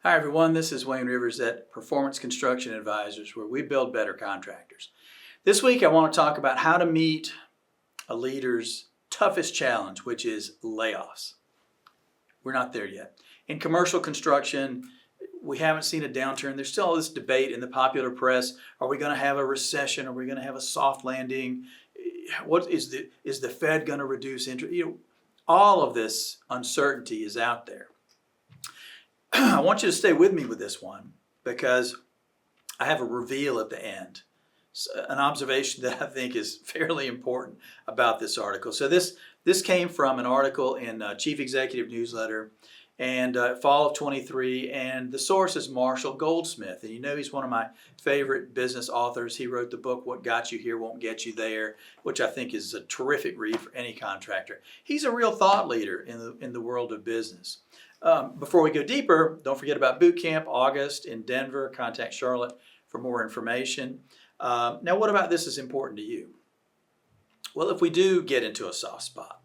Hi everyone, this is Wayne Rivers at Performance Construction Advisors, where we build better contractors. This week I want to talk about how to meet a leader's toughest challenge, which is layoffs. We're not there yet. In commercial construction, we haven't seen a downturn. There's still all this debate in the popular press. Are we going to have a recession? Are we going to have a soft landing? What is the Fed going to reduce interest? All of this uncertainty is out there. I want you to stay with me with this one because I have a reveal at the end, an observation that I think is fairly important about this article. So this came from an article in Chief Executive Newsletter and fall of 23, and the source is Marshall Goldsmith. And you know he's one of my favorite business authors. He wrote the book, What Got You Here Won't Get You There, which I think is a terrific read for any contractor. He's a real thought leader in the world of business. Before we go deeper, don't forget about boot camp, August in Denver. Contact Charlotte for more information. Now, what about this is important to you? Well, if we do get into a soft spot,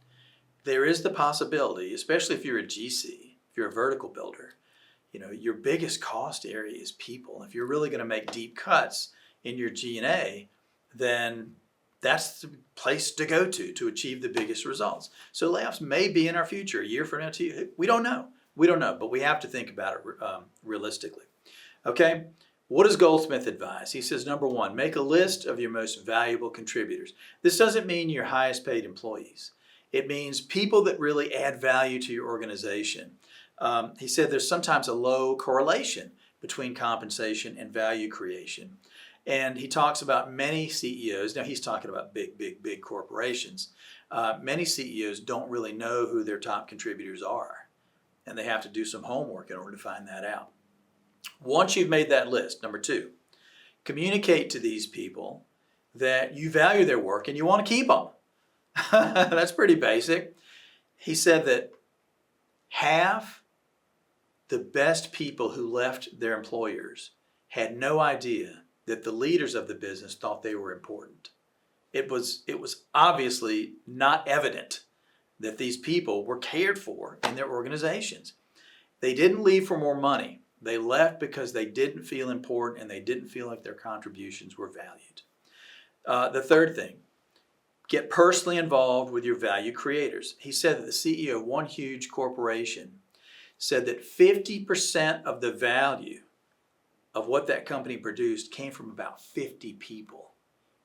there is the possibility, especially if you're a GC, if you're a vertical builder, your biggest cost area is people. If you're really going to make deep cuts in your G&A, then that's the place to go to achieve the biggest results. So layoffs may be in our future, a year from now. We don't know. We don't know, but we have to think about it realistically. Okay, what does Goldsmith advise? He says, number one, make a list of your most valuable contributors. This doesn't mean your highest paid employees. It means people that really add value to your organization. He said there's sometimes a low correlation between compensation and value creation. And he talks about many CEOs. Now he's talking about big corporations. Many CEOs don't really know who their top contributors are. And they have to do some homework in order to find that out. Once you've made that list, number two, communicate to these people that you value their work and you want to keep them. That's pretty basic. He said that half the best people who left their employers had no idea that the leaders of the business thought they were important. It was obviously not evident that these people were cared for in their organizations. They didn't leave for more money. They left because they didn't feel important and they didn't feel like their contributions were valued. The third thing, get personally involved with your value creators. He said that the CEO of one huge corporation said that 50% of the value of what that company produced came from about 50 people.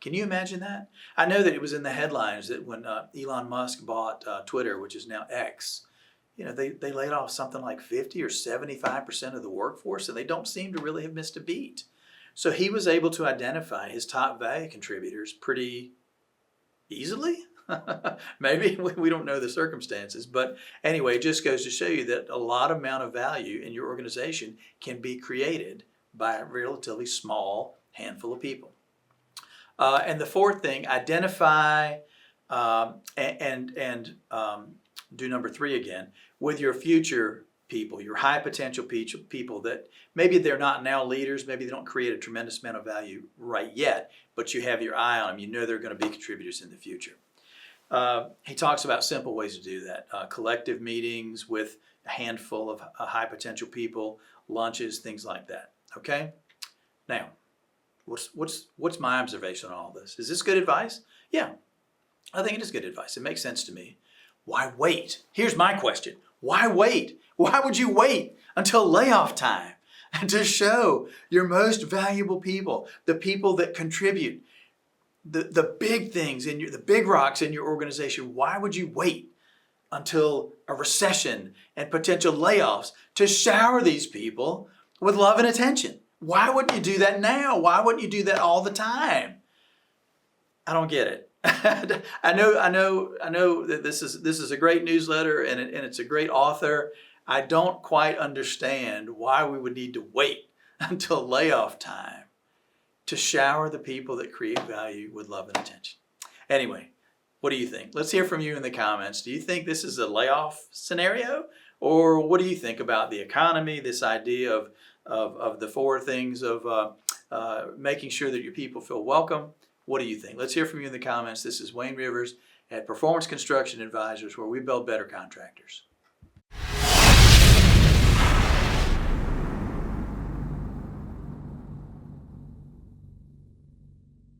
Can you imagine that? I know that it was in the headlines that when Elon Musk bought Twitter, which is now X, they laid off something like 50 or 75% of the workforce, and they don't seem to really have missed a beat. So he was able to identify his top value contributors pretty easily. Maybe we don't know the circumstances, but anyway, it just goes to show you that a lot amount of value in your organization can be created by a relatively small handful of people. And the fourth thing, identify and do number three again, with your future people, your high potential people that maybe they're not now leaders, maybe they don't create a tremendous amount of value right yet, but you have your eye on them. You know they're going to be contributors in the future. He talks about simple ways to do that. Collective meetings with a handful of high potential people, lunches, things like that. Okay? Now, what's my observation on all this? Is this good advice? Yeah, I think it is good advice. It makes sense to me. Why wait? Here's my question. Why wait? Why would you wait until layoff time to show your most valuable people, the people that contribute, the big things the big rocks in your organization? Why would you wait until a recession and potential layoffs to shower these people with love and attention? Why wouldn't you do that now? Why wouldn't you do that all the time? I don't get it. I know that this is a great newsletter and it's a great author. I don't quite understand why we would need to wait until layoff time to shower the people that create value with love and attention. Anyway, what do you think? Let's hear from you in the comments. Do you think this is a layoff scenario? Or what do you think about the economy, this idea of the four things of making sure that your people feel welcome? What do you think? Let's hear from you in the comments. This is Wayne Rivers at Performance Construction Advisors, where we build better contractors.